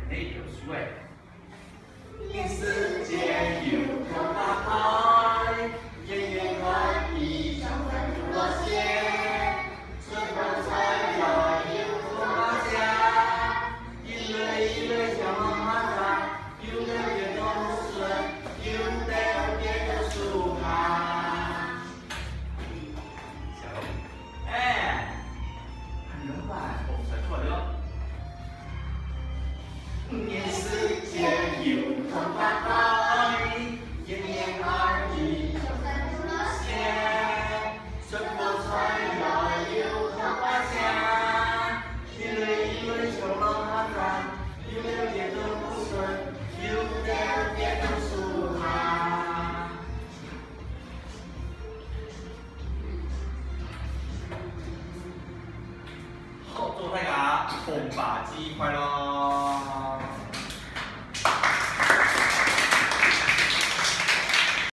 那条书诶。你世界有多大开，远远看一场繁荣落线，春光灿烂有多大家，一轮一轮小马马在，有的变动顺，有的变动舒坦。小龙，哎，很能吧？我才错了。年世界有多大开，一年而已，就算出了线，生活才来有多大家，一轮一轮小浪漫在，有的变得不顺，有的变得舒坦。好，祝大家红白节快乐！